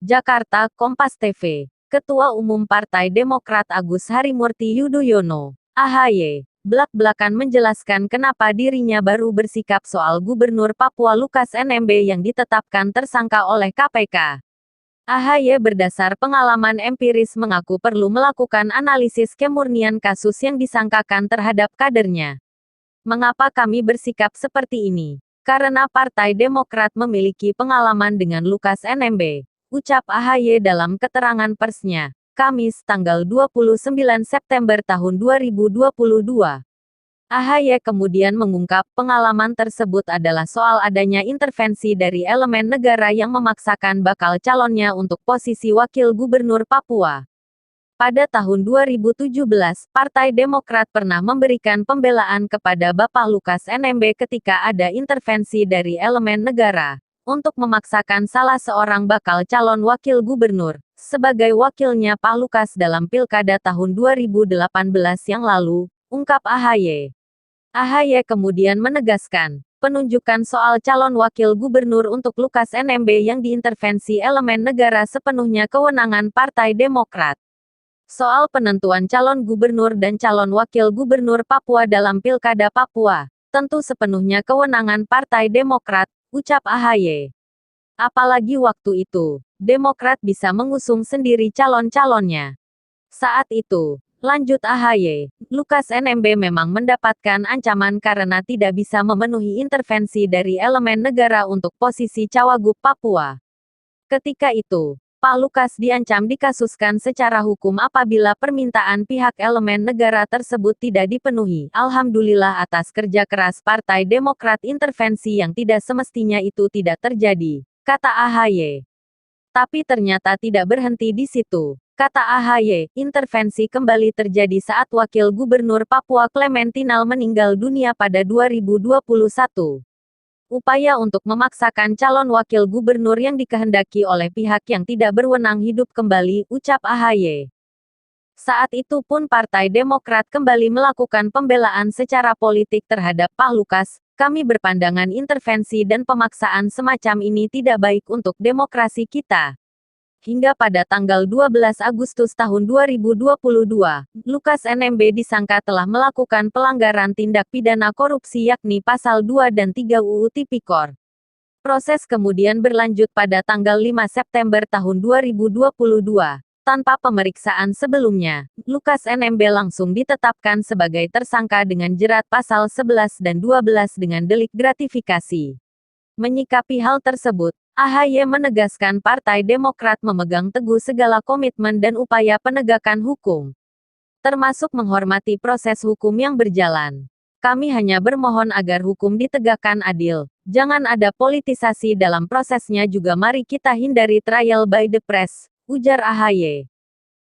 Jakarta, Kompas TV. Ketua Umum Partai Demokrat Agus Harimurti Yudhoyono, AHY, blak-blakan menjelaskan kenapa dirinya baru bersikap soal Gubernur Papua Lukas NMB yang ditetapkan tersangka oleh KPK. AHY berdasar pengalaman empiris mengaku perlu melakukan analisis kemurnian kasus yang disangkakan terhadap kadernya. Mengapa kami bersikap seperti ini? Karena Partai Demokrat memiliki pengalaman dengan Lukas NMB, ucap AHY dalam keterangan persnya, Kamis tanggal 29 September tahun 2022. AHY kemudian mengungkap pengalaman tersebut adalah soal adanya intervensi dari elemen negara yang memaksakan bakal calonnya untuk posisi wakil gubernur Papua. Pada tahun 2017, Partai Demokrat pernah memberikan pembelaan kepada Bapak Lukas NMB ketika ada intervensi dari elemen negara untuk memaksakan salah seorang bakal calon wakil gubernur sebagai wakilnya Pak Lukas dalam Pilkada tahun 2018 yang lalu, ungkap AHY. AHY kemudian menegaskan, penunjukan soal calon wakil gubernur untuk Lukas NMB yang diintervensi elemen negara sepenuhnya kewenangan Partai Demokrat. Soal penentuan calon gubernur dan calon wakil gubernur Papua dalam Pilkada Papua, tentu sepenuhnya kewenangan Partai Demokrat, ucap AHY. Apalagi waktu itu, Demokrat bisa mengusung sendiri calon-calonnya. Saat itu, lanjut AHY, Lukas NMB memang mendapatkan ancaman karena tidak bisa memenuhi intervensi dari elemen negara untuk posisi Cawagup Papua. Ketika itu, Pak Lukas diancam dikasuskan secara hukum apabila permintaan pihak elemen negara tersebut tidak dipenuhi. Alhamdulillah atas kerja keras Partai Demokrat intervensi yang tidak semestinya itu tidak terjadi, kata AHY. Tapi ternyata tidak berhenti di situ. Kata AHY, intervensi kembali terjadi saat Wakil Gubernur Papua Clementinal meninggal dunia pada 2021. Upaya untuk memaksakan calon wakil gubernur yang dikehendaki oleh pihak yang tidak berwenang hidup kembali, ucap AHY. Saat itu pun Partai Demokrat kembali melakukan pembelaan secara politik terhadap Pak Lukas. Kami berpandangan intervensi dan pemaksaan semacam ini tidak baik untuk demokrasi kita. Hingga pada tanggal 12 Agustus tahun 2022, Lukas NMB disangka telah melakukan pelanggaran tindak pidana korupsi yakni pasal 2 dan 3 UU Tipikor. Proses kemudian berlanjut pada tanggal 5 September tahun 2022. Tanpa pemeriksaan sebelumnya, Lukas NMB langsung ditetapkan sebagai tersangka dengan jerat pasal 11 dan 12 dengan delik gratifikasi. Menyikapi hal tersebut, AHY menegaskan Partai Demokrat memegang teguh segala komitmen dan upaya penegakan hukum, termasuk menghormati proses hukum yang berjalan. Kami hanya bermohon agar hukum ditegakkan adil, jangan ada politisasi dalam prosesnya juga mari kita hindari trial by the press, ujar AHY.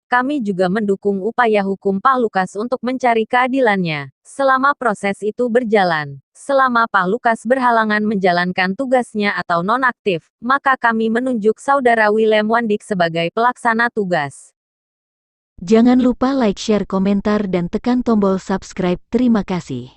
Kami juga mendukung upaya hukum Pak Lukas untuk mencari keadilannya, selama proses itu berjalan. Selama Pak Lukas berhalangan menjalankan tugasnya atau nonaktif, maka kami menunjuk Saudara Willem Wandik sebagai pelaksana tugas. Jangan lupa like, share, komentar, dan tekan tombol subscribe. Terima kasih.